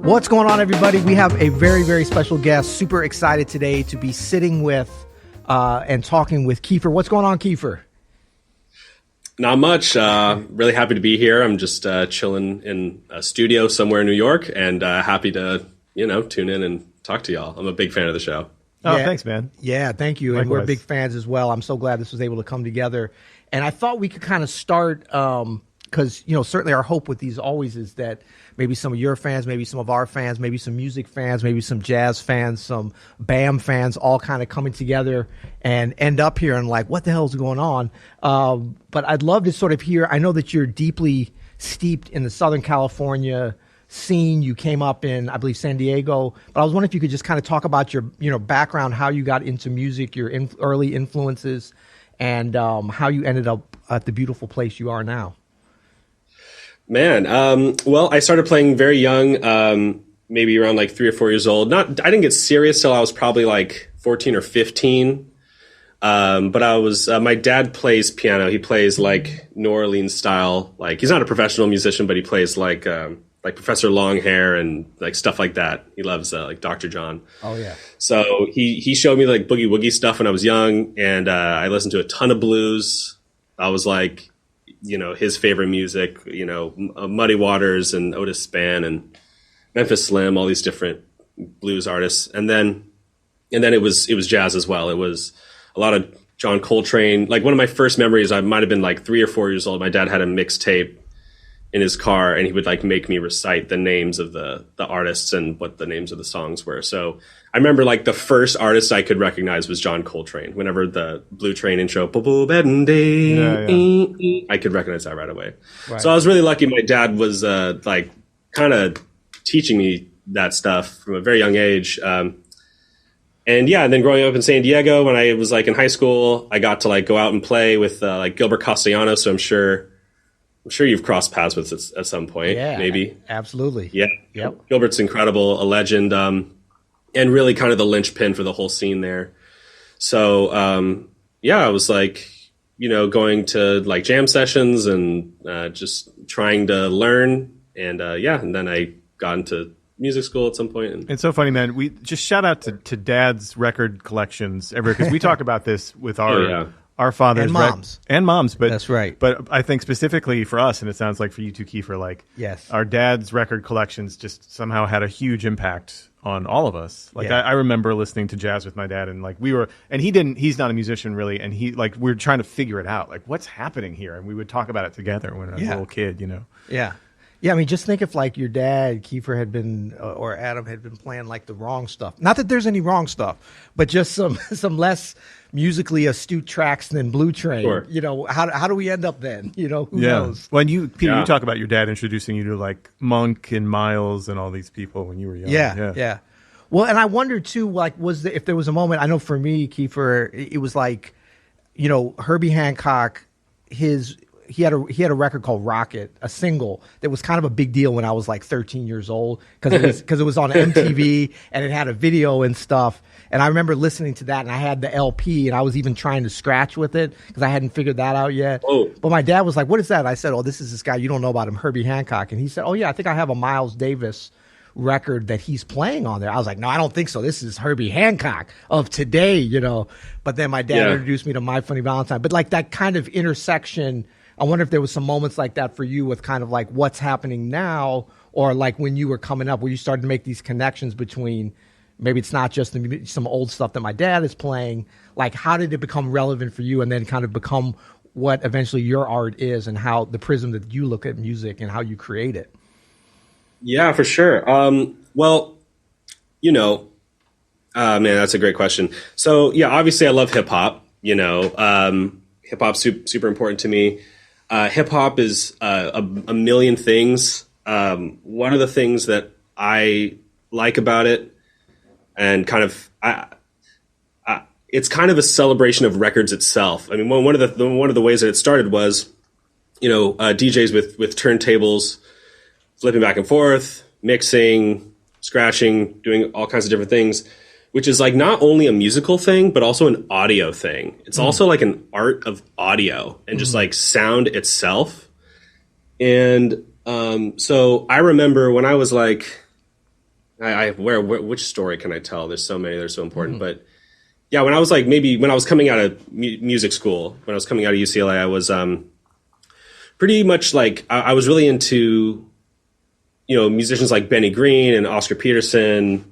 What's going on, everybody? We have a very, very special guest. Super excited today to be sitting with and talking with Kiefer. What's going on, Kiefer? Not much. Really happy to be here. I'm just chilling in a studio somewhere in New York, and happy to tune in and talk to y'all. I'm a big fan of the show. Oh, thanks, man. Yeah, thank you. Likewise. And we're big fans as well. I'm so glad this was able to come together. And I thought we could kind of start because certainly our hope with these always is that maybe some of your fans, maybe some of our fans, maybe some music fans, maybe some jazz fans, some BAM fans, all kind of coming together and end up here and like, what the hell is going on? But I'd love to sort of hear, I know that you're deeply steeped in the Southern California scene. You came up in, I believe, San Diego, but I was wondering if you could just kind of talk about your, background, how you got into music, your early influences, and how you ended up at the beautiful place you are now. Man, well, I started playing very young, maybe around like 3 or 4 years old. I didn't get serious till I was probably like 14 or 15. But I was, my dad plays piano. He plays like New Orleans style. Like, he's not a professional musician, but he plays like Professor Longhair and like stuff like that. He loves like Dr. John. Oh yeah. So he showed me like boogie woogie stuff when I was young, and I listened to a ton of blues. I was like, his favorite music, Muddy Waters and Otis Spann and Memphis Slim, all these different blues artists. And then it was jazz as well. It was a lot of John Coltrane. Like, one of my first memories, I might've been like 3 or 4 years old. My dad had a mixtape in his car, and he would like make me recite the names of the artists and what the names of the songs were. So I remember like the first artist I could recognize was John Coltrane. Whenever the Blue Train intro, I could recognize that right away. Right. So I was really lucky. My dad was like kind of teaching me that stuff from a very young age. And then growing up in San Diego, when I was like in high school, I got to like go out and play with like Gilbert Castellanos. So I'm sure you've crossed paths with us at some point. Yeah, maybe. Absolutely. Yeah. Yep. Gilbert's incredible, a legend, and really kind of the linchpin for the whole scene there. So, I was like, going to like jam sessions and just trying to learn. And and then I got into music school at some point. And it's so funny, man. We just shout out to Dad's record collections everywhere, because we talk about this with our fathers and moms. But that's right. But I think specifically for us, and it sounds like for you too, Kiefer, like, yes, our dad's record collections just somehow had a huge impact on all of us. Like, I remember listening to jazz with my dad, and like he's not a musician really, and we were trying to figure it out, like, what's happening here, and we would talk about it together when I was a little kid, Yeah. Yeah, I mean, just think if like your dad, Kiefer, had been, or Adam had been playing like the wrong stuff. Not that there's any wrong stuff, but just some less musically astute tracks than Blue Train. Sure. How do we end up then? Who knows? When Peter, you talk about your dad introducing you to like Monk and Miles and all these people when you were young. Yeah. Well, and I wonder too, like, if there was a moment, I know for me, Kiefer, it was like, Herbie Hancock, he had a record called Rocket, a single that was kind of a big deal when I was like 13 years old, because it was on MTV and it had a video and stuff. And I remember listening to that, and I had the LP, and I was even trying to scratch with it because I hadn't figured that out yet. Oh. But my dad was like, "What is that?" I said, "Oh, this is this guy you don't know about him, Herbie Hancock." And he said, "Oh yeah, I think I have a Miles Davis record that he's playing on there." I was like, "No, I don't think so. This is Herbie Hancock of today, But then my dad introduced me to My Funny Valentine. But like that kind of intersection, I wonder if there was some moments like that for you with kind of like what's happening now, or like when you were coming up, where you started to make these connections between maybe it's not just some old stuff that my dad is playing. Like, how did it become relevant for you, and then kind of become what eventually your art is, and how the prism that you look at music and how you create it? Yeah, for sure. Well, man, that's a great question. So yeah, obviously I love hip hop. Hip hop's super important to me. Hip hop is a million things. One of the things that I like about it, and kind of it's kind of a celebration of records itself. I mean, one of the ways that it started was, DJs with turntables, flipping back and forth, mixing, scratching, doing all kinds of different things, which is like not only a musical thing, but also an audio thing. It's also like an art of audio and just like sound itself. And so I remember when I was like which story can I tell? There's so many. They're so important. But yeah, when I was when I was coming out of music school, when I was coming out of UCLA, I was pretty much I was really into, musicians like Benny Green and Oscar Peterson,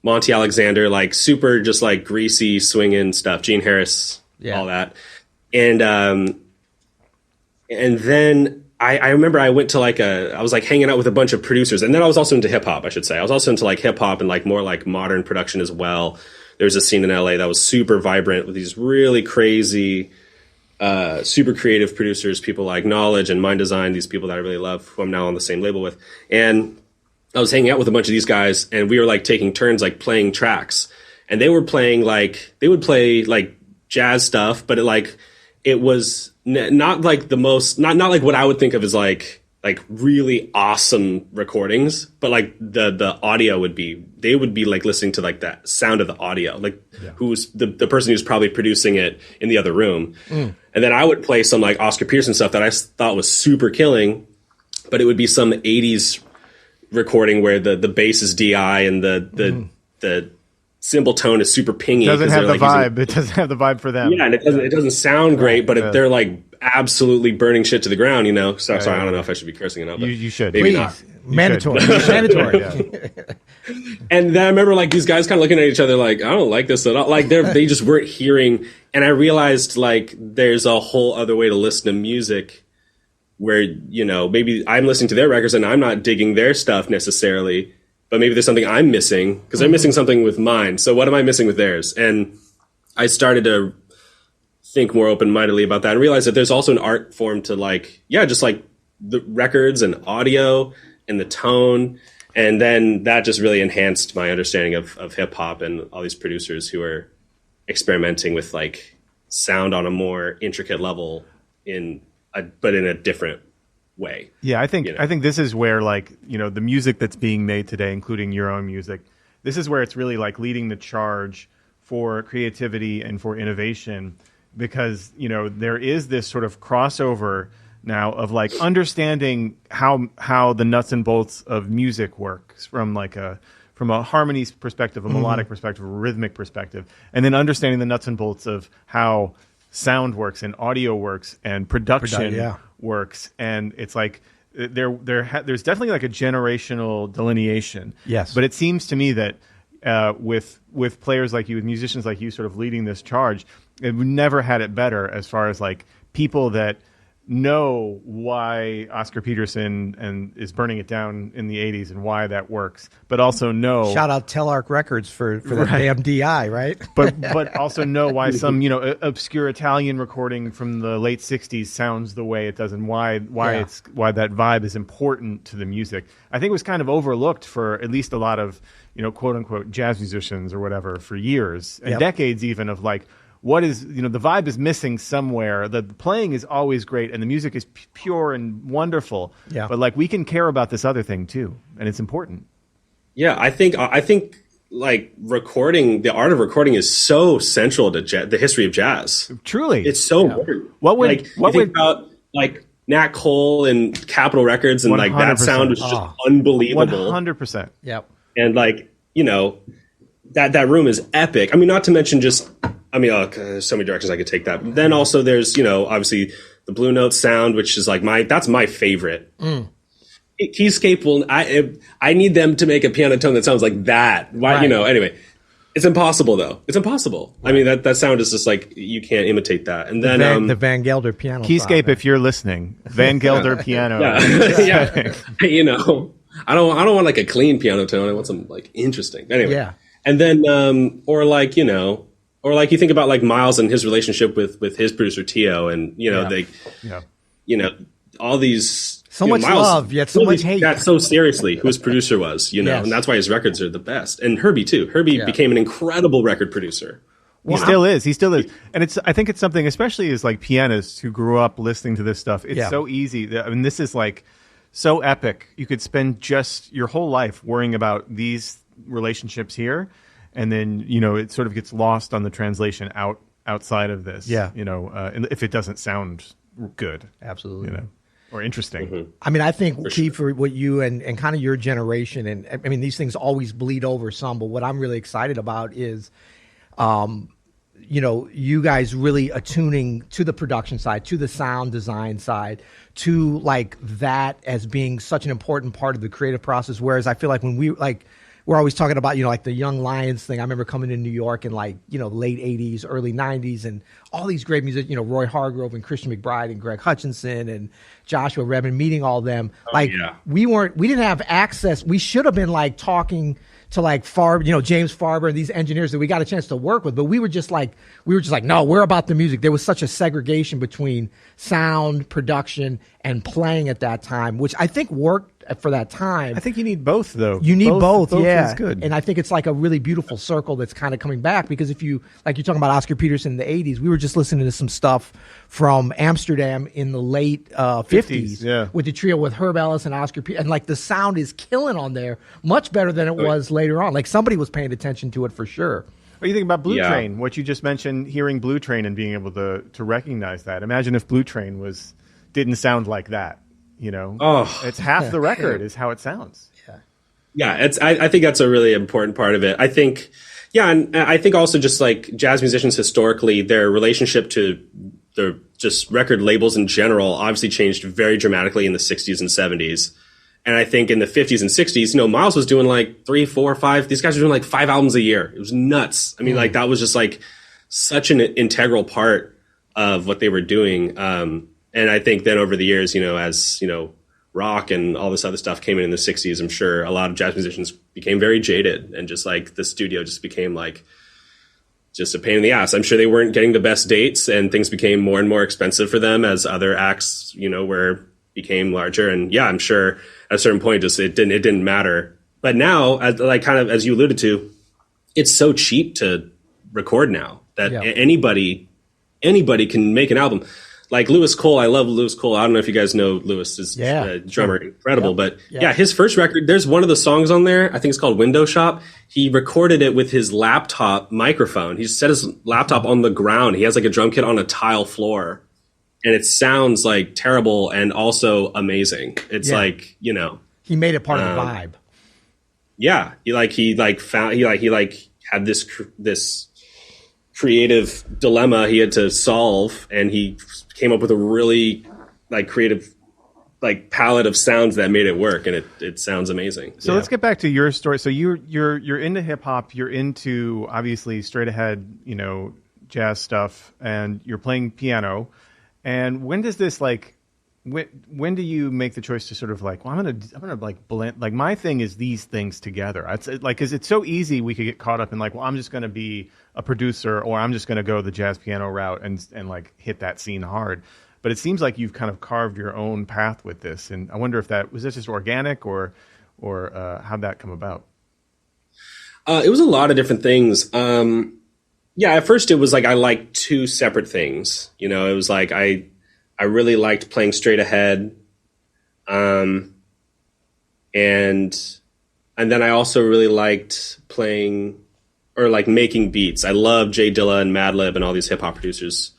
Monty Alexander, super just greasy swinging stuff, Gene Harris, all that. And then I remember I went to I was hanging out with a bunch of producers, and then I was also into hip hop, I should say. I was also into hip hop and more modern production as well. There's a scene in LA that was super vibrant with these really crazy, super creative producers, people like Knowledge and Mind Design, these people that I really love, who I'm now on the same label with. And I was hanging out with a bunch of these guys, and we were taking turns playing tracks. And they were playing they would play jazz stuff, but it was not the most, not what I would think of as really awesome recordings, but the audio would be, they would be listening to that sound of the audio, who's the person who's probably producing it in the other room. And then I would play some Oscar Peterson stuff that I thought was super killing, but it would be some 80s recording where the bass is DI and the cymbal tone is super pingy. It doesn't have the vibe. It doesn't have the vibe for them. Yeah, and it doesn't sound great, but they're absolutely burning shit to the ground, So sorry, I don't know if I should be cursing enough. You should. Maybe Please. not. Mandatory. Mandatory. And then I remember these guys kind of looking at each other I don't like this at all. They just weren't hearing. And I realized there's a whole other way to listen to music where, maybe I'm listening to their records and I'm not digging their stuff necessarily, but maybe there's something I'm missing because they're missing something with mine. So what am I missing with theirs? And I started to think more open-mindedly about that and realize that there's also an art form to just the records and audio and the tone. And then that just really enhanced my understanding of hip hop and all these producers who are experimenting with sound on a more intricate level but in a different way. Yeah, I think this is where the music that's being made today, including your own music, this is where it's really leading the charge for creativity and for innovation, because there is this sort of crossover now of understanding how the nuts and bolts of music works from a harmony perspective, a melodic perspective, a rhythmic perspective, and then understanding the nuts and bolts of how sound works and audio works and production works. And it's there's definitely a generational delineation. Yes. But it seems to me that with players like you, with musicians like you sort of leading this charge, we've never had it better as far as people that know why Oscar Peterson is burning it down in the 80s and why that works, but also know... Shout out Telarc Records for the damn DI, right? but also know why some obscure Italian recording from the late 60s sounds the way it does, and why that vibe is important to the music. I think it was kind of overlooked for at least a lot of quote unquote jazz musicians or whatever for years and decades even of what is, the vibe is missing somewhere. The playing is always great and the music is pure and wonderful. Yeah. But we can care about this other thing too, and it's important. Yeah, I think recording, the art of recording is so central to the history of jazz. Truly. It's so important. Think about Nat Cole and Capitol Records and 100%. That sound was just unbelievable. 100%. Yep. And that room is epic. I mean, not to mention just, there's so many directions I could take that. But then also there's, obviously the Blue Note sound, which is that's my favorite. Keyscape I need them to make a piano tone that sounds like that. Why, right. Anyway, it's impossible though. It's impossible. Right. I mean, that sound is just you can't imitate that. And then the Van Gelder piano. Keyscape, if you're listening, Van Gelder piano. Yeah. I don't want a clean piano tone. I want some interesting. Anyway. Yeah. And then, or you think about Miles and his relationship with his producer Tio, and all these much Miles, love yet so much hate. That so seriously who his producer was, yes. And that's why his records are the best. And Herbie too. Herbie became an incredible record producer. He still is. And I think it's something, especially as pianists who grew up listening to this stuff. It's so easy. I mean, this is so epic. You could spend just your whole life worrying about these relationships here, and then it sort of gets lost on the translation outside of this. If it doesn't sound good. Absolutely. or interesting. I mean, I think Kiefer, what you and kind of your generation, and I mean, these things always bleed over some, but what I'm really excited about is, you guys really attuning to the production side, to the sound design side, to like that as being such an important part of the creative process. Whereas I feel like when we're always talking about, like the Young Lions thing. I remember coming to New York in late 80s, early 90s, and all these great musicians, Roy Hargrove and Christian McBride and Greg Hutchinson and Joshua Redman, meeting all them. We didn't have access. We should have been like talking to like James Farber and these engineers that we got a chance to work with, but we were just like, no, we're about the music. There was such a segregation between sound, production, and playing at that time, which I think worked for that time. I think you need both, though. You need both, yeah. Is good. And I think it's like a really beautiful circle that's kind of coming back, because if you, like you're talking about Oscar Peterson in the 80s, we were just listening to some stuff from Amsterdam in the late 50s with the trio with Herb Ellis and Oscar Peterson. And like the sound is killing on there, much better than it was later on. Like somebody was paying attention to it for sure. What do you think about Blue Train? What you just mentioned, hearing Blue Train and being able to recognize that. Imagine if Blue Train didn't sound like that. It's half the record is how it sounds. I think that's a really important part of it. I think, and I think also just like jazz musicians historically, their relationship to the just record labels in general obviously changed very dramatically in the 60s and 70s. And I think in the 50s and 60s, Miles was doing like 3, 4, 5. These guys were doing like 5 albums a year. It was nuts. I mean, like that was just like such an integral part of what they were doing. And I think then over the years, as, rock and all this other stuff came in the 60s, I'm sure a lot of jazz musicians became very jaded, and just like the studio just became like just a pain in the ass. I'm sure they weren't getting the best dates, and things became more and more expensive for them as other acts, became larger. And I'm sure at a certain point, just it didn't matter. But now, as you alluded to, it's so cheap to record now that anybody can make an album. Like Lewis Cole, I love Lewis Cole. I don't know if you guys know Lewis, is drummer, incredible. But his first record, there's one of the songs on there, I think it's called Window Shop. He recorded it with his laptop microphone. He set his laptop on the ground. He has like a drum kit on a tile floor, and it sounds like terrible and also amazing. It's like, he made it part of the vibe. Yeah. He had this creative dilemma he had to solve, and he came up with a really creative palette of sounds that made it work, and it sounds amazing. So let's get back to your story. So you're into hip hop, you're into obviously straight ahead, jazz stuff, and you're playing piano. And when does this when do you make the choice to sort of I'm gonna blend, my thing is these things together. It's because it's so easy, we could get caught up in I'm just going to be a producer, or I'm just going to go the jazz piano route and hit that scene hard. But it seems like you've kind of carved your own path with this, and I wonder if was this just organic or how'd that come about? It was a lot of different things. At first it was I liked two separate things. It was I really liked playing straight ahead. And then I also really liked playing or making beats. I love Jay Dilla and Madlib and all these hip hop producers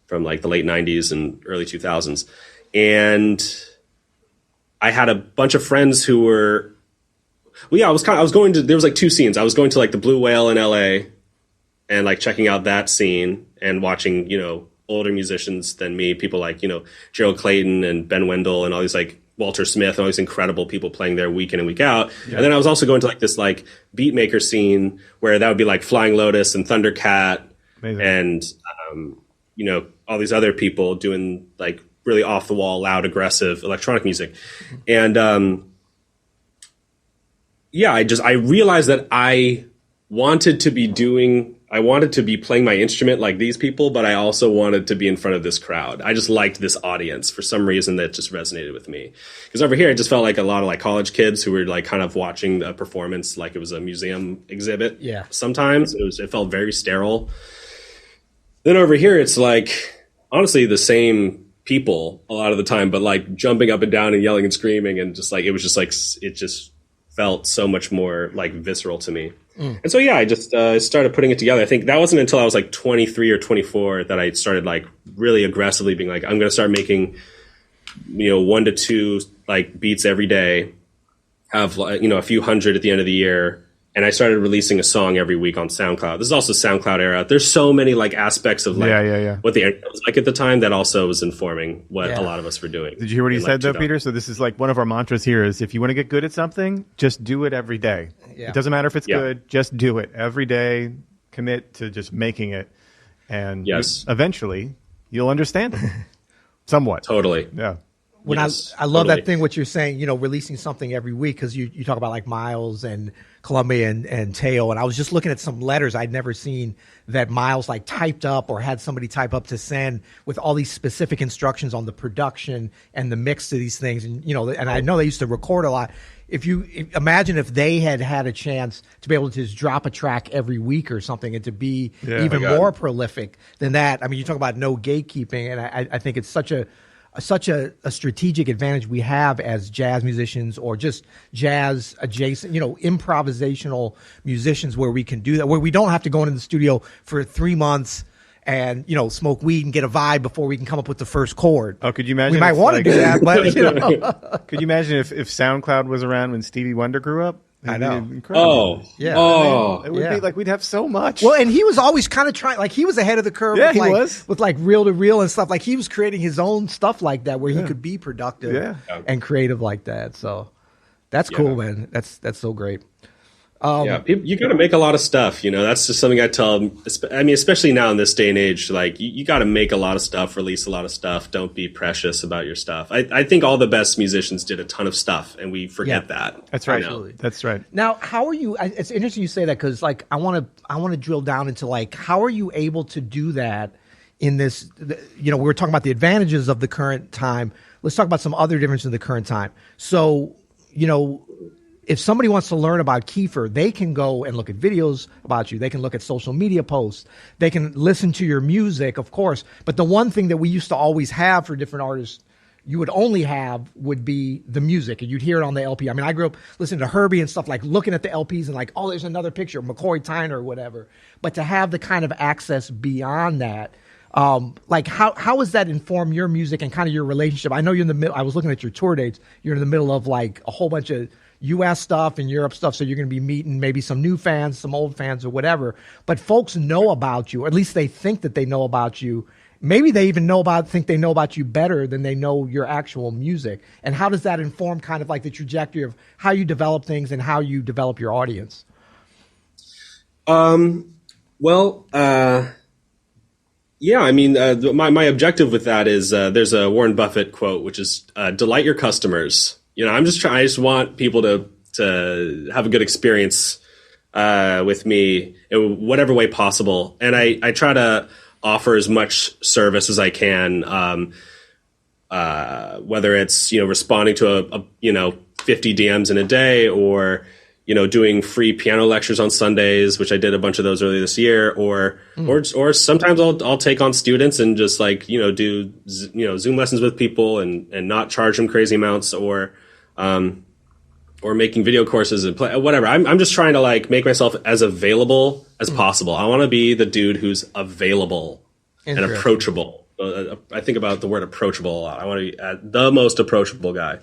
from the late 90s and early 2000s. And I had a bunch of friends who were, I was going to, there was two scenes. I was going to the Blue Whale in LA and checking out that scene and watching, older musicians than me, people like, Gerald Clayton and Ben Wendell and all these Walter Smith and all these incredible people playing there week in and week out. Yeah. And then I was also going to this beat maker scene where that would be Flying Lotus and Thundercat. Amazing. And, all these other people doing really off the wall, loud, aggressive electronic music. And, I realized that I wanted to be playing my instrument like these people, but I also wanted to be in front of this crowd. I just liked this audience for some reason that just resonated with me. Because over here, it just felt like a lot of college kids who were kind of watching a performance like it was a museum exhibit. Yeah. Sometimes it felt very sterile. Then over here, it's honestly the same people a lot of the time, but jumping up and down and yelling and screaming, and just it was just it just felt so much more visceral to me. And so, I just started putting it together. I think that wasn't until I was 23 or 24 that I started really aggressively being I'm going to start making 1 to 2 like beats every day, have a few hundred at the end of the year. And I started releasing a song every week on SoundCloud. This is also SoundCloud era. There's so many like aspects of like what the internet was like at the time that also was informing what a lot of us were doing. Did you hear what he said though, Peter? So this is like one of our mantras here is if you want to get good at something, just do it every day. Yeah. It doesn't matter if it's good, just do it every day. Commit to just making it, and eventually you'll understand it somewhat. Totally. Yeah. When I love that thing, what you're saying, releasing something every week, because you talk about like Miles and Columbia and Teo. And I was just looking at some letters I'd never seen that Miles like typed up or had somebody type up to send with all these specific instructions on the production and the mix to these things. And, and I know they used to record a lot. Imagine if they had a chance to be able to just drop a track every week or something and to be even more prolific than that. I mean, you talk about no gatekeeping, and I think it's such a strategic advantage we have as jazz musicians or just jazz adjacent, improvisational musicians, where we can do that, where we don't have to go into the studio for 3 months and, smoke weed and get a vibe before we can come up with the first chord. Oh, could you imagine? We might want to do that, but could you imagine if SoundCloud was around when Stevie Wonder grew up? I know. Oh, yeah. Oh, it would be like we'd have so much. Well, and he was always kind of trying, like he was ahead of the curve. Yeah, with, he like, was with like reel to reel and stuff. Like he was creating his own stuff like that, where he could be productive and creative like that. So that's cool, man. That's so great. You got to make a lot of stuff. That's just something I tell them. I mean, especially now in this day and age, like you got to make a lot of stuff, release a lot of stuff. Don't be precious about your stuff. I think all the best musicians did a ton of stuff, and we forget that. That's right. Absolutely. That's right. Now, how are you? It's interesting you say that, because like I want to drill down into like how are you able to do that in this? We were talking about the advantages of the current time. Let's talk about some other differences in the current time. So if somebody wants to learn about Kiefer, they can go and look at videos about you. They can look at social media posts. They can listen to your music, of course. But the one thing that we used to always have for different artists, you would only have would be the music, and you'd hear it on the LP. I mean, I grew up listening to Herbie and stuff, like looking at the LPs and like, oh, there's another picture, McCoy Tyner or whatever. But to have the kind of access beyond that, like how does that inform your music and kind of your relationship? I know you're in the middle. I was looking at your tour dates. You're in the middle of like a whole bunch of U.S. stuff and Europe stuff, so you're going to be meeting maybe some new fans, some old fans, or whatever. But folks know about you, or at least they think that they know about you. Maybe they even think they know about you better than they know your actual music. And how does that inform kind of like the trajectory of how you develop things and how you develop your audience? Yeah, I mean, my objective with that is there's a Warren Buffett quote, which is delight your customers. I just want people to have a good experience with me in whatever way possible. And I try to offer as much service as I can, whether it's, responding to 50 DMs in a day, or, doing free piano lectures on Sundays, which I did a bunch of those earlier this year, or sometimes I'll take on students and just like, do, Zoom lessons with people and not charge them crazy amounts, or making video courses and whatever. I'm just trying to like make myself as available as possible. I want to be the dude who's available and approachable. I think about the word approachable a lot. I want to be the most approachable guy.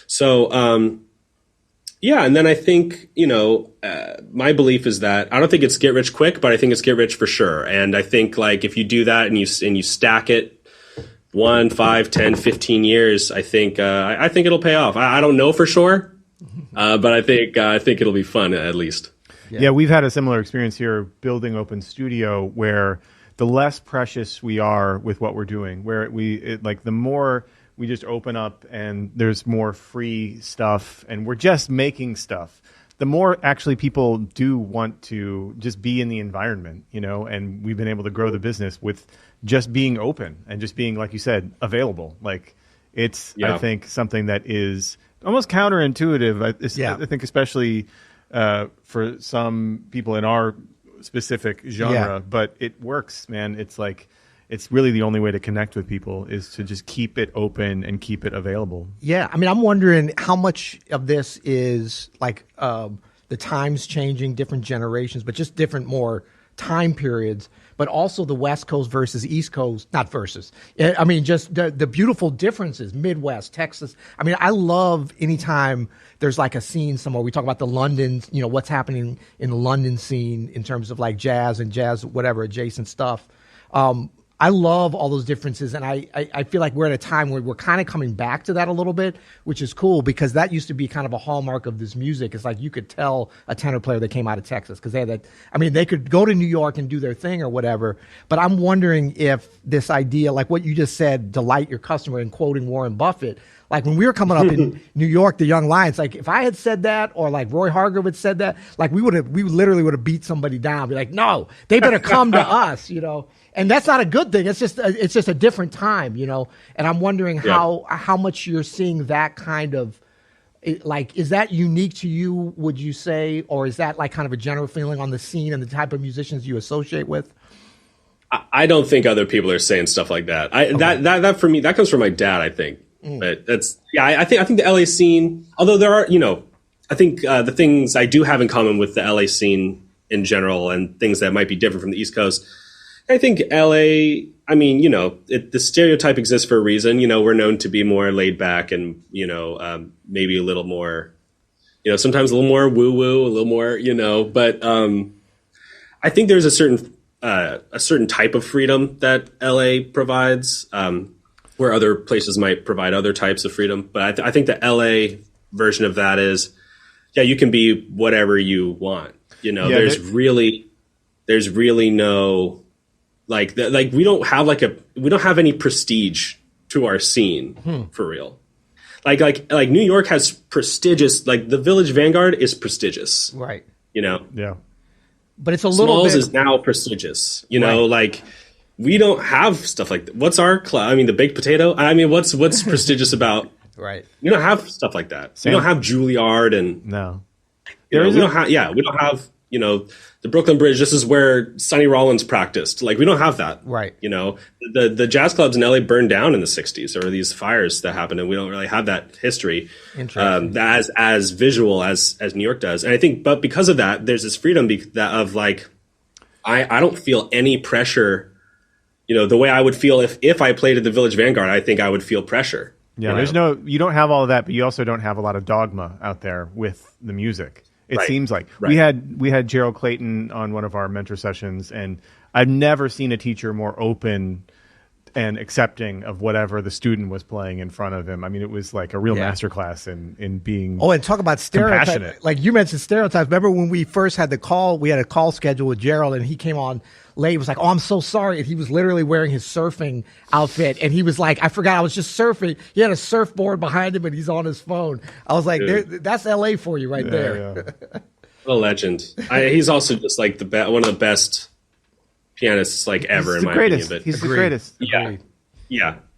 So, and then I think, my belief is that I don't think it's get rich quick, but I think it's get rich for sure. And I think like if you do that and you stack it 1, 5, 10, 15 years, I think it'll pay off. I don't know for sure, but I think it'll be fun at least. Yeah, we've had a similar experience here building Open Studio, where the less precious we are with what we're doing, where the more we just open up and there's more free stuff and we're just making stuff, the more actually people do want to just be in the environment, and we've been able to grow the business with just being open and just being, like you said, available. Like it's, I think, something that is almost counterintuitive. I think especially for some people in our specific genre, but it works, man. It's like, it's really the only way to connect with people is to just keep it open and keep it available. Yeah. I mean, I'm wondering how much of this is like the times changing, different generations, but just different more time periods. but also the West Coast versus East Coast, not versus. I mean, just the beautiful differences, Midwest, Texas. I mean, I love anytime there's like a scene somewhere. We talk about the London, what's happening in the London scene in terms of like jazz and jazz, whatever, adjacent stuff. I love all those differences, and I feel like we're at a time where we're kind of coming back to that a little bit, which is cool because that used to be kind of a hallmark of this music. It's like you could tell a tenor player that came out of Texas because they had that. I mean, they could go to New York and do their thing or whatever, but I'm wondering if this idea, like what you just said, delight your customer and quoting Warren Buffett, like when we were coming up in New York, the Young Lions, like if I had said that or like Roy Hargrove had said that, like we literally would have beat somebody down, be like, no, they better come to us, And that's not a good thing. It's just a different time, And I'm wondering how much you're seeing that kind of, like, is that unique to you, would you say, or is that like kind of a general feeling on the scene and the type of musicians you associate with? I don't think other people are saying stuff like that. That for me, that comes from my dad, I think. But I think the LA scene, although there are, I think the things I do have in common with the LA scene in general and things that might be different from the East Coast. I think LA, I mean, the stereotype exists for a reason. We're known to be more laid back and, maybe a little more, sometimes a little more woo woo, a little more, but I think there's a certain type of freedom that LA provides, where other places might provide other types of freedom. But I think the LA version of that is, you can be whatever you want. There's really no, like we don't have any prestige to our scene for real. Like New York has prestigious, like the Village Vanguard is prestigious. Right. Yeah. But it's a little Smalls bit is now prestigious, right. Like we don't have stuff like that. What's our club? I mean, the baked potato. I mean, what's prestigious about? Right. We don't have stuff like that. We don't have Juilliard and no. We don't have the Brooklyn Bridge. This is where Sonny Rollins practiced. Like we don't have that. Right. The jazz clubs in LA burned down in the 60s. There were these fires that happened, and we don't really have that history as visual as New York does. And I think, but because of that, there's this freedom of like, I don't feel any pressure. The way I would feel if I played at the Village Vanguard, I think I would feel pressure. Yeah, you don't have all of that, but you also don't have a lot of dogma out there with the music. It seems like we had Gerald Clayton on one of our mentor sessions, and I've never seen a teacher more open and accepting of whatever the student was playing in front of him. I mean, it was like a real masterclass in being and talk about stereotypes. Like you mentioned stereotypes. Remember when we first had the call, we had a call scheduled with Gerald, and he came on late. He was like, "Oh, I'm so sorry." And he was literally wearing his surfing outfit, and he was like, "I forgot I was just surfing." He had a surfboard behind him, and he's on his phone. I was like, "That's LA for you right there." Yeah. What a legend. He's also just like one of the best pianists like ever in my opinion. But he's the greatest. Yeah.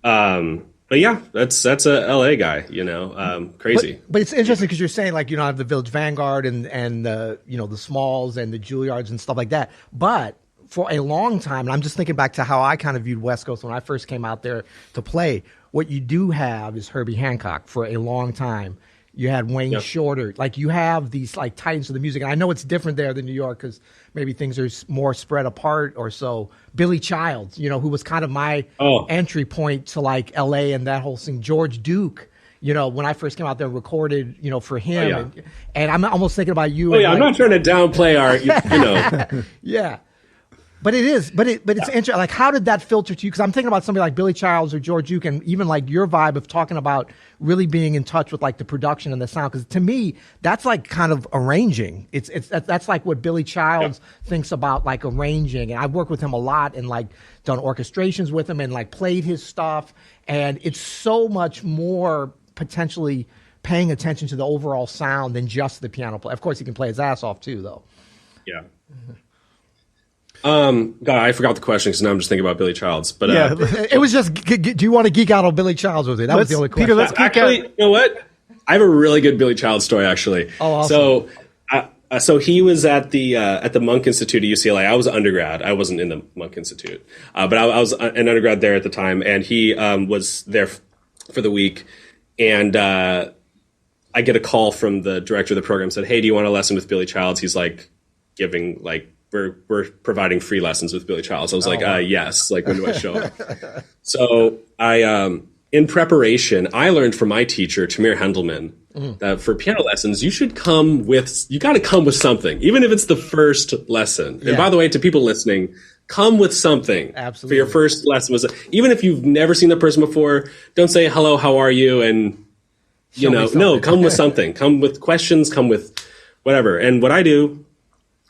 But yeah, that's a LA guy, crazy. But it's interesting because you're saying like I have the Village Vanguard and the the Smalls and the Juilliards and stuff like that. But for a long time, and I'm just thinking back to how I kind of viewed West Coast when I first came out there to play. What you do have is Herbie Hancock for a long time. You had Wayne Shorter. Like you have these like titans of the music. And I know it's different there than New York because maybe things are more spread apart or so. Billy Childs, who was kind of my entry point to like LA and that whole thing. George Duke, when I first came out there, recorded, for him. And I'm almost thinking about you. I'm not trying to downplay our, Yeah. But it is, but it's interesting. Like, how did that filter to you? Because I'm thinking about somebody like Billy Childs or George Duke, and even like your vibe of talking about really being in touch with like the production and the sound. Because to me, that's like kind of arranging. That's like what Billy Childs thinks about like arranging. And I've worked with him a lot and like done orchestrations with him and like played his stuff. And it's so much more potentially paying attention to the overall sound than just the piano play. Of course, he can play his ass off too, though. Yeah. God, I forgot the question because now I'm just thinking about Billy Childs. But it was just, do you want to geek out on Billy Childs with it? That was the only question. Peter, let's geek actually, out. You know what? I have a really good Billy Childs story, actually. Oh, awesome. So he was at the Monk Institute at UCLA. I was an undergrad. I wasn't in the Monk Institute, but I was an undergrad there at the time, and he was there for the week. And I get a call from the director of the program. Said, "Hey, do you want a lesson with Billy Childs? He's like giving like we're providing free lessons with Billy Childs. I was wow. Yes. Like, when do I show up? So I, in preparation, I learned from my teacher, Tamir Hendelman, that for piano lessons, you got to come with something, even if it's the first lesson. Yeah. And by the way, to people listening, come with something. Absolutely. For your first lesson. Even if you've never seen the person before, don't say, hello, how are you? And, no, come with something. Come with questions, come with whatever. And what I do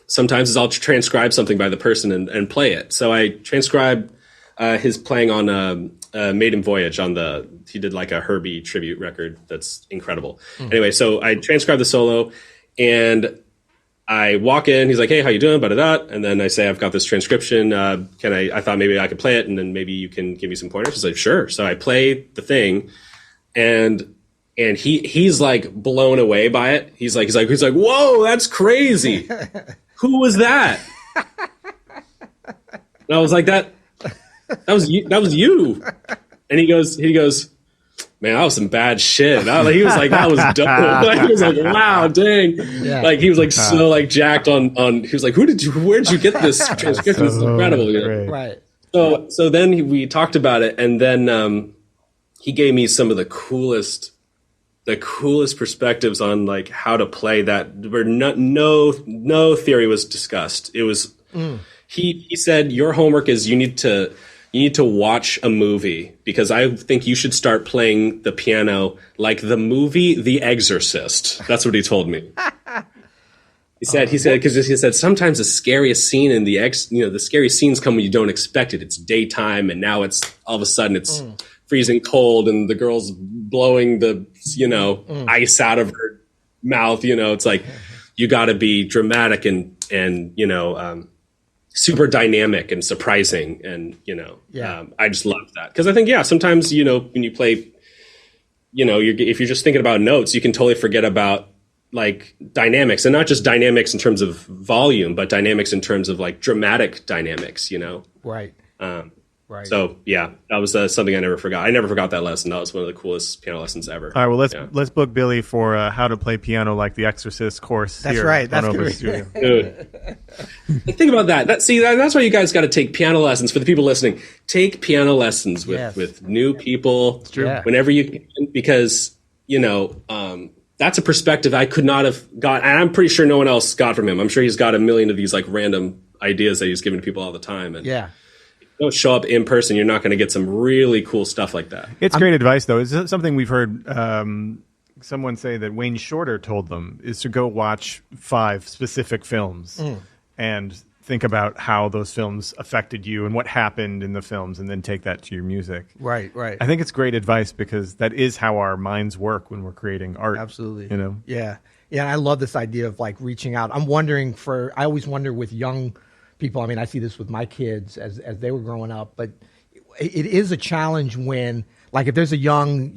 sometimes is I'll transcribe something by the person and play it. So I transcribe his playing on Maiden Voyage he did like a Herbie tribute record that's incredible. Anyway, so I transcribe the solo and I walk in, he's like, hey, how you doing? And then I say, I've got this transcription. I thought maybe I could play it and then maybe you can give me some pointers. He's like, sure. So I play the thing and he's like blown away by it. He's like, whoa, that's crazy. Who was that? And I was like, that was you. And he goes, man, that was some bad shit. He was like, that was dope. He was like, wow, dang. Yeah. Like, he was like so like jacked on, he was like, where'd you get this transcription? This is incredible. Right. So then we talked about it. And then he gave me some of the coolest perspectives on like how to play that, where no theory was discussed. It was, he said, your homework is you need to watch a movie, because I think you should start playing the piano like the movie The Exorcist. That's what he told me. He said sometimes the scariest scene in the scariest scenes come when you don't expect it. It's daytime and now it's all of a sudden it's freezing cold and the girl's blowing the ice out of her mouth. It's like you got to be dramatic and super dynamic and surprising. And, I just love that. Because I think, sometimes, when you play, if you're just thinking about notes, you can totally forget about like dynamics, and not just dynamics in terms of volume, but dynamics in terms of like dramatic dynamics, Right. Right. So that was something I never forgot. I never forgot that lesson. That was one of the coolest piano lessons ever. All right, well let's book Billy for how to play piano like the Exorcist course. That's right. That's good. Dude. Think about that. That's why you guys got to take piano lessons. For the people listening, take piano lessons with new people. It's true. Whenever you can, because that's a perspective I could not have got, and I'm pretty sure no one else got from him. I'm sure he's got a million of these like random ideas that he's giving to people all the time. And don't show up in person, you're not going to get some really cool stuff like that. It's great advice, though. It's something we've heard someone say that Wayne Shorter told them, is to go watch 5 specific films and think about how those films affected you and what happened in the films, and then take that to your music. Right. I think it's great advice, because that is how our minds work when we're creating art. Absolutely. Yeah. Yeah, I love this idea of like reaching out. I always wonder with young people, I mean, I see this with my kids as they were growing up, but it is a challenge when, like, if there's a young,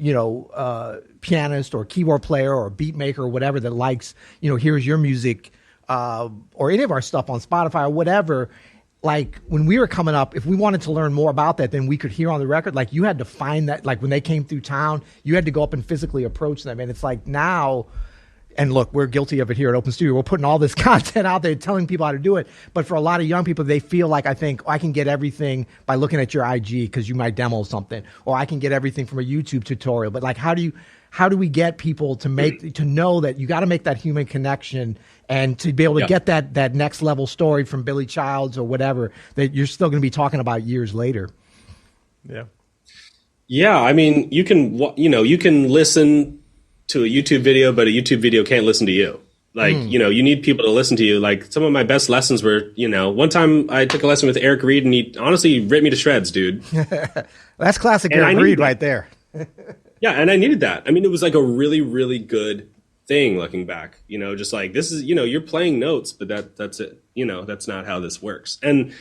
pianist or keyboard player or beat maker or whatever that likes, here's your music, or any of our stuff on Spotify or whatever. Like, when we were coming up, if we wanted to learn more about that than we could hear on the record, like, you had to find that, like, when they came through town, you had to go up and physically approach them. And it's like now, and look, we're guilty of it here at Open Studio. We're putting all this content out there, telling people how to do it. But for a lot of young people, they feel like, I can get everything by looking at your IG because you might demo something, or I can get everything from a YouTube tutorial. But like, how do we get people to know that you got to make that human connection, and to be able to get that next level story from Billy Childs or whatever that you're still going to be talking about years later? Yeah. Yeah. I mean, you can listen to a YouTube video, but a YouTube video can't listen to you. Like, you need people to listen to you. Like, some of my best lessons were, one time I took a lesson with Eric Reed, and he honestly ripped me to shreds, dude. That's classic Eric Reed right there. Yeah, and I needed that. I mean, it was like a really, really good thing looking back. Just like, this is, you're playing notes, but that's it. That's not how this works. And,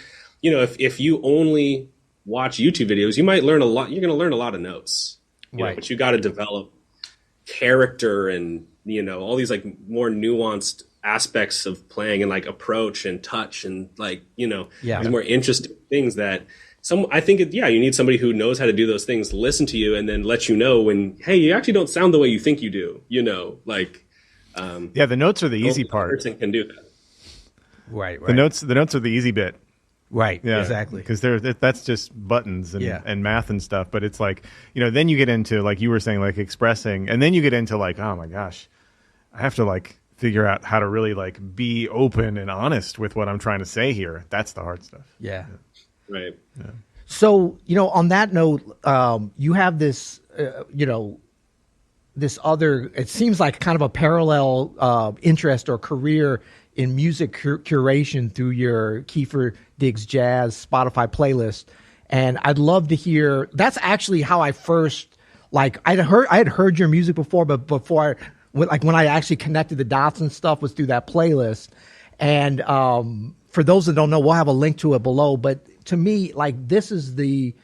if you only watch YouTube videos, you might learn a lot. You're going to learn a lot of notes. Right. But you got to develop character and all these like more nuanced aspects of playing, and like approach and touch and like these more interesting things that I think you need somebody who knows how to do those things, listen to you, and then let you know when, hey, you actually don't sound the way you think you do. The notes are the easy part. Person can do that. Right. The notes are the easy bit. Right. Yeah, exactly. Because that's just buttons and math and stuff. But it's like, then you get into, like you were saying, like expressing, and then you get into like, oh my gosh, I have to like figure out how to really like be open and honest with what I'm trying to say here. That's the hard stuff. Yeah. Right. Yeah. So, on that note, you have this, this other, it seems like kind of a parallel interest or career in music curation through your Kiefer Digs Jazz Spotify playlist. And I'd love to hear, that's actually how I first, like, I had heard your music before, but before, when I actually connected the dots and stuff was through that playlist. And for those that don't know, we'll have a link to it below. But to me, like, this is the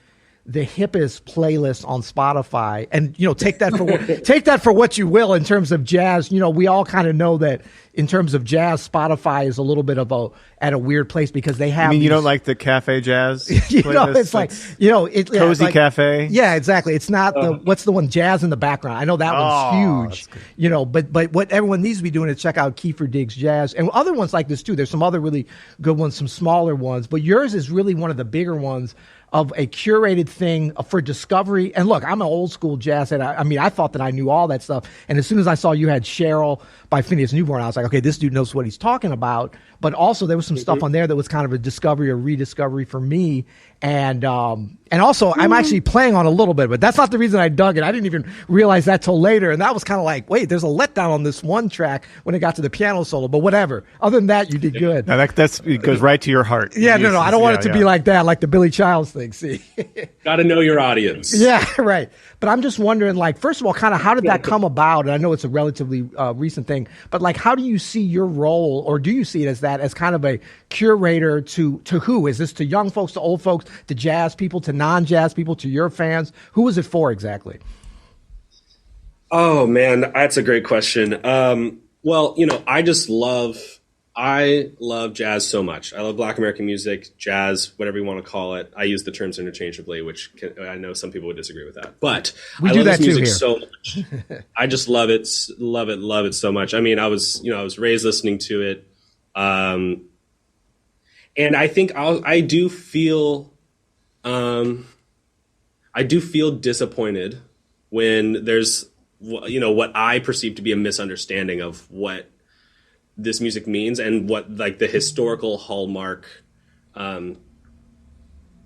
hippest playlist on Spotify, and take that for what you will in terms of jazz. We all kind of know that in terms of jazz, Spotify is a little bit of at a weird place because they have. You don't like the cafe jazz? It's like it's cozy cafe. Yeah, exactly. It's not what's the one, Jazz in the Background. I know that one's huge. But what everyone needs to be doing is check out Kiefer Digs Jazz and other ones like this too. There's some other really good ones, some smaller ones, but yours is really one of the bigger ones of a curated thing for discovery. And look, I'm an old school jazz head. I thought that I knew all that stuff. And as soon as I saw you had Cheryl by Phineas Newborn, I was like, okay, this dude knows what he's talking about. But also there was some stuff on there that was kind of a discovery or rediscovery for me. And also I'm actually playing on a little bit, but that's not the reason I dug it. I didn't even realize that till later. And that was kind of like, wait, there's a letdown on this one track when it got to the piano solo, but whatever. Other than that, you did good. Now it goes right to your heart. Yeah, no, I don't want it to be like that, like the Billy Childs thing. See, got to know your audience. Yeah, right. But I'm just wondering, like, first of all, kind of how did that come about? And I know it's a relatively recent thing, but like, how do you see your role, or do you see it as that, as kind of a curator to who? Is this to young folks, to old folks, to jazz people, to non-jazz people, to your fans? Who is it for exactly? Oh man, that's a great question. Well, I love jazz so much. I love Black American music, jazz, whatever you want to call it. I use the terms interchangeably, I know some people would disagree with that, but I love this music so much. I just love it so much. I was raised listening to it, and I think I do feel disappointed when there's what I perceive to be a misunderstanding of what this music means and what like the historical hallmark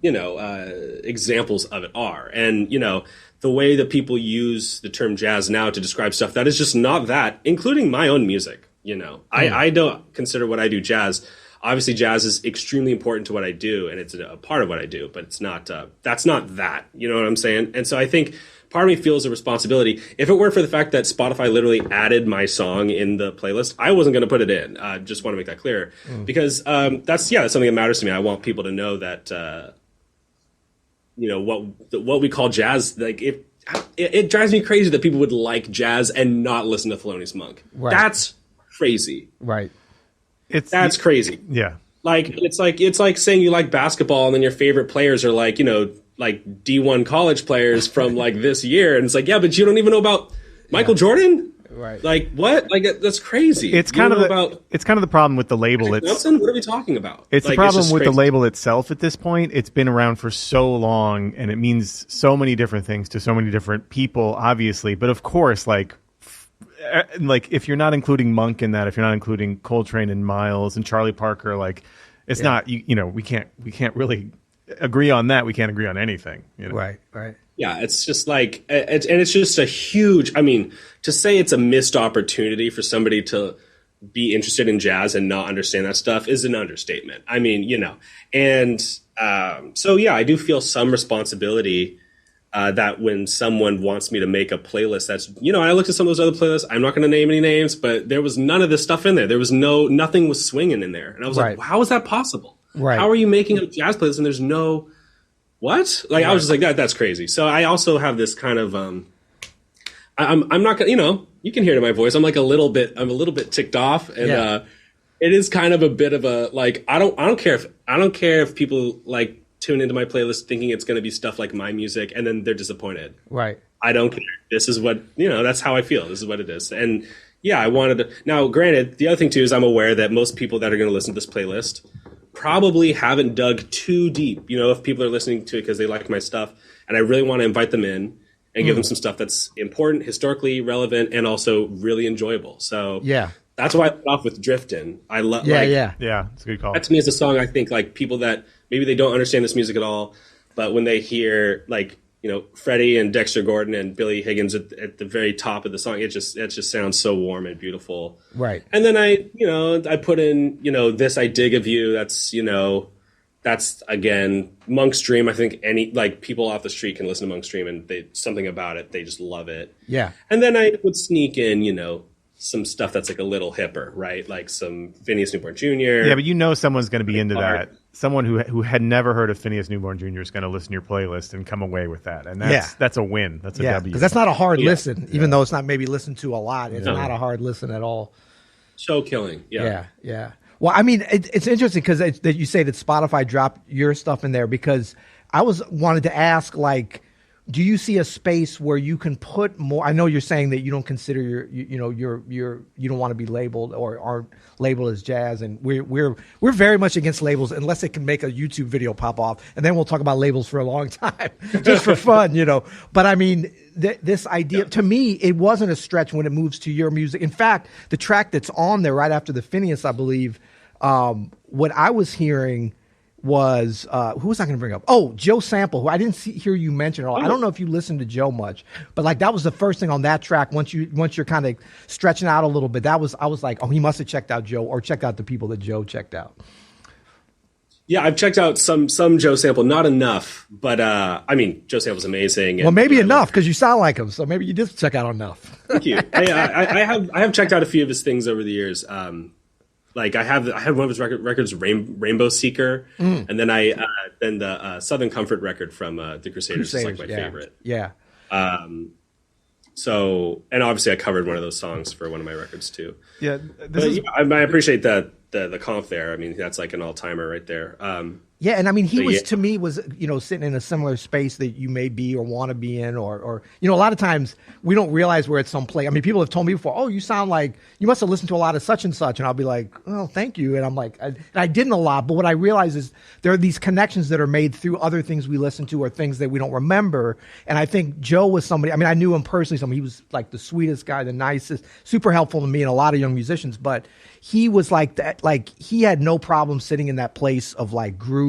examples of it are. And the way that people use the term jazz now to describe stuff that is just not that, including my own music. I don't consider what I do jazz. Obviously jazz is extremely important to what I do, and it's a part of what I do, but it's not that's not that, you know what I'm saying? And so I think part of me feels a responsibility. If it weren't for the fact that Spotify literally added my song in the playlist, I wasn't going to put it in. Just want to make that clear, because that's something that matters to me. I want people to know that what we call jazz. Like it drives me crazy that people would like jazz and not listen to Thelonious Monk. Right. That's crazy. Right. That's crazy. Yeah. Like it's like saying you like basketball and then your favorite players are like D1 college players from like this year, and it's like, yeah, but you don't even know about Michael Jordan. Right. Like what? Like that's crazy. It's kind of the problem with the label. Wilson? What are we talking about? It's the problem with the label itself at this point. It's been around for so long, and it means so many different things to so many different people, obviously. But of course, like if you're not including Monk in that, if you're not including Coltrane and Miles and Charlie Parker, like it's not, we can't really agree on that. We can't agree on anything. Right. Yeah, it's just like, it's just a huge, to say it's a missed opportunity for somebody to be interested in jazz and not understand that stuff is an understatement. And so yeah, I do feel some responsibility that when someone wants me to make a playlist that's, I looked at some of those other playlists, I'm not going to name any names, but there was none of this stuff in there. There was nothing was swinging in there. And I was like, how is that possible? Right. How are you making a jazz playlist and there's no, what? Like, I was just like, that's crazy. So I also have this kind of, I'm not going to, you can hear it in my voice. I'm a little bit ticked off, and it is kind of a bit of a, like, I don't care if people like tune into my playlist thinking it's going to be stuff like my music and then they're disappointed. Right. I don't care. This is what, that's how I feel. This is what it is. And, yeah, I wanted to. Now, granted, the other thing too is I'm aware that most people that are going to listen to this playlist probably haven't dug too deep. You know, if people are listening to it because they like my stuff, and I really want to invite them in and give them some stuff that's important, historically relevant, and also really enjoyable. So yeah, that's why I got off with Driftin'. I love. Yeah, it's a good call. That to me is a song I think like people that maybe they don't understand this music at all, but when they hear like, you know, Freddie and Dexter Gordon and Billy Higgins at the very top of the song, it just sounds so warm and beautiful. Right. And then I put in, you know, This I Dig of You. That's, you know, that's again Monk's Dream. I think any like people off the street can listen to Monk's Dream and something about it, they just love it. Yeah. And then I would sneak in, you know, some stuff that's like a little hipper, right? Like some Phineas Newborn Jr. Yeah, but you know someone's going to be into that. Someone who had never heard of Phineas Newborn Jr. is going to listen to your playlist and come away with that, and that's a win. That's a W. Because that's not a hard listen, even though it's not maybe listened to a lot. It's not a hard listen at all. Show killing. Yeah. Well, I mean, it's interesting because that you say that Spotify dropped your stuff in there, because I wanted to ask, like, do you see a space where you can put more? I know you're saying that you don't consider you don't want to be labeled or aren't labeled as jazz, and we're very much against labels unless it can make a YouTube video pop off, and then we'll talk about labels for a long time just for fun, you know. But I mean, this idea to me, it wasn't a stretch when it moves to your music. In fact, the track that's on there right after the Phineas, I believe, what I was hearing was who was I going to bring up? Oh, Joe Sample, who I didn't hear you mention at all. I don't know if you listened to Joe much, but like that was the first thing on that track. Once you're kind of stretching out a little bit, I was like, oh, he must have checked out Joe or checked out the people that Joe checked out. Yeah, I've checked out some Joe Sample, not enough, but I mean, Joe Sample's amazing. Well, maybe enough because you sound like him, so maybe you did check out enough. Thank you. I have checked out a few of his things over the years. Like I have one of his records, Rainbow Seeker, and then then the Southern Comfort record from the Crusaders is like my favorite. Yeah. So, and obviously I covered one of those songs for one of my records too. Yeah, I appreciate the comp there. I mean, that's like an all timer right there. Yeah, and I mean, he was to me was, you know, sitting in a similar space that you may be or want to be in, or you know, a lot of times we don't realize we're at some place. I mean, people have told me before, oh, you sound like you must have listened to a lot of such and such, and I'll be like, oh, thank you, and I'm like, I didn't a lot, but what I realize is there are these connections that are made through other things we listen to or things that we don't remember, and I think Joe was somebody. I mean, I knew him personally. He was like the sweetest guy, the nicest, super helpful to me and a lot of young musicians, but he was like that. Like he had no problem sitting in that place of like groove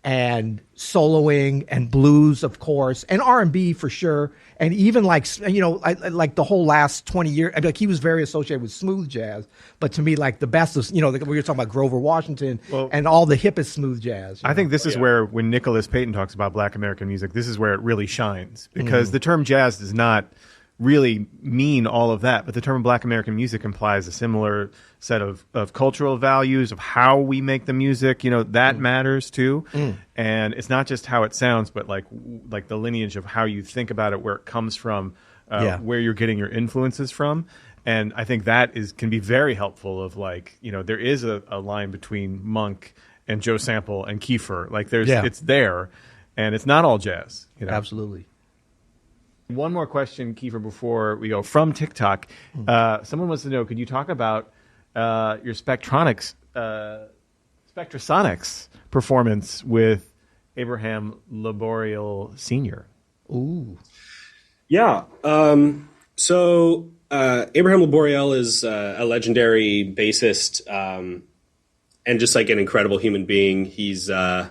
and soloing and blues, of course, and R&B for sure. And even like, you know, like the whole last 20 years, I mean, like he was very associated with smooth jazz. But to me, like the best of, you know, we were talking about Grover Washington and all the hippest smooth jazz. I think this is where, when Nicholas Payton talks about Black American music, this is where it really shines. Because the term jazz does not really mean all of that, but the term Black American music implies a similar set of cultural values of how we make the music, you know, that matters too. And it's not just how it sounds, but like the lineage of how you think about it, where it comes from, where you're getting your influences from. And I think that can be very helpful of like, you know, there is a line between Monk and Joe Sample and Kiefer. Like it's there, and it's not all jazz, you know? Absolutely. One more question, Kiefer, before we go. From TikTok, someone wants to know, could you talk about your Spectrasonics performance with Abraham Laboriel Sr.? Ooh. Yeah. So Abraham Laboriel is a legendary bassist and just like an incredible human being. He's the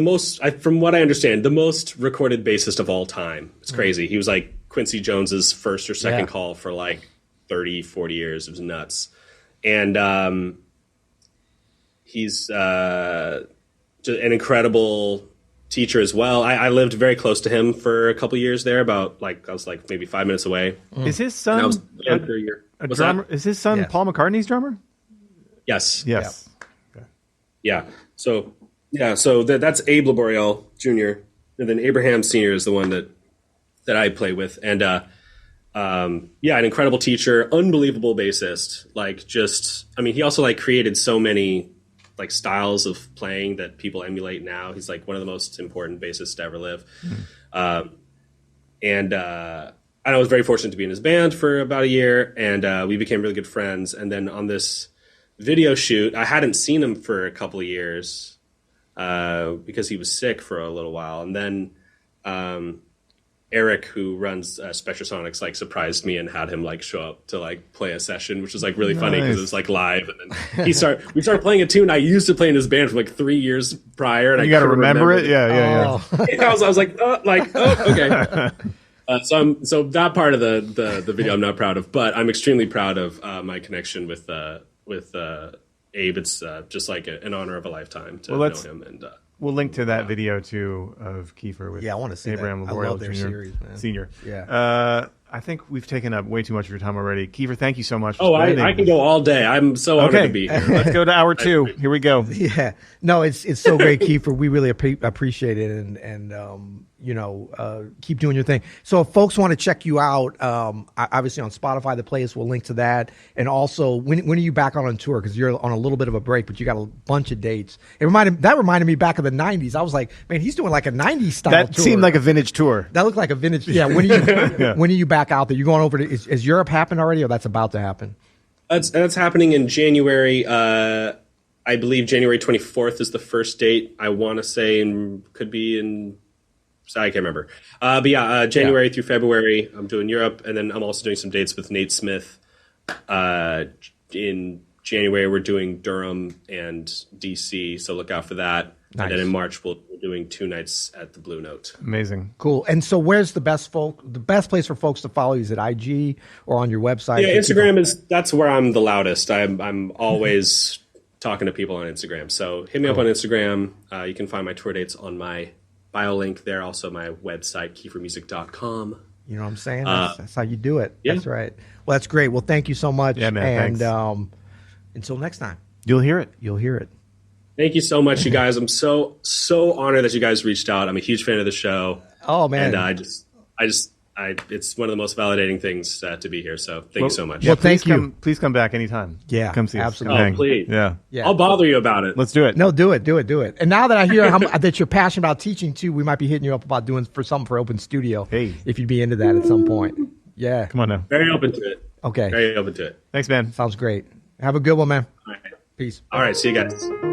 most, from what I understand, the most recorded bassist of all time. It's crazy. He was like Quincy Jones's first or second call for like 30, 40 years. It was nuts. And he's just an incredible teacher as well. I lived very close to him for a couple years there, I was like maybe 5 minutes away. Is his son for a year. a drummer? Is his son Paul McCartney's drummer? Yes. Yes. Yeah. So that's Abe Laboriel Jr. And then Abraham Sr. is the one that I play with. And an incredible teacher, unbelievable bassist. Like he also like created so many like styles of playing that people emulate now. He's like one of the most important bassists to ever live. I was very fortunate to be in his band for about a year, and we became really good friends. And then on this video shoot, I hadn't seen him for a couple of years because he was sick for a little while. And then Eric, who runs Spectrasonics, like surprised me and had him like show up to like play a session, which was like really funny because it was like live. And then we started playing a tune I used to play in his band for like 3 years prior, and you got to remember it. Yeah. And I was like, okay. So that part of the video I'm not proud of, but I'm extremely proud of my connection with Abe. It's just like an honor of a lifetime to know him. And we'll link to that video too of Kiefer with I want to see Abraham that. Laboriel I love their Jr. series, man. Senior. Yeah. I think we've taken up way too much of your time already. Kiefer, thank you so much. I can go all day. I'm so honored to be here. Let's go to hour 2. Here we go. Yeah. No, it's so great, Kiefer. We really appreciate it, and keep doing your thing. So if folks want to check you out, obviously on Spotify, the playlist will link to that. And also, when are you back on tour? Because you're on a little bit of a break, but you got a bunch of dates. That reminded me back of the 90s. I was like, man, he's doing like a 90s style tour. That seemed like a vintage tour. That looked like a vintage. Yeah. When are you back out there? You going over to? Is Europe happened already, or that's about to happen? That's happening in January. I believe January 24th is the first date. I want to say, and could be in. I can't remember. But yeah, January through February, I'm doing Europe, and then I'm also doing some dates with Nate Smith. In January, we're doing Durham and DC, so look out for that. Nice. And then in March, we're doing 2 nights at the Blue Note. Amazing, cool. And so, where's the best place for folks to follow you? Is it IG or on your website? Yeah, Instagram that's where I'm the loudest. I'm always talking to people on Instagram. So hit me up on Instagram. You can find my tour dates on my bio link there. Also, my website, kiefermusic.com. You know what I'm saying? That's how you do it. Yeah. That's right. Well, that's great. Well, thank you so much. Yeah, man. And until next time, you'll hear it. You'll hear it. Thank you so much, you guys. I'm so honored that you guys reached out. I'm a huge fan of the show. Oh man, and it's one of the most validating things to be here. So thank you so much. Well, thank you. Please come back anytime. Yeah, come see absolutely. us. Oh, please. Yeah. I'll bother you about it. Let's do it. No, do it. And now that I hear that you're passionate about teaching too, we might be hitting you up about doing something for Open Studio. Hey, if you'd be into that at some point. Yeah. Come on now. Very open to it. Okay. Very open to it. Thanks, man. Sounds great. Have a good one, man. All right. Peace. All right. See you guys.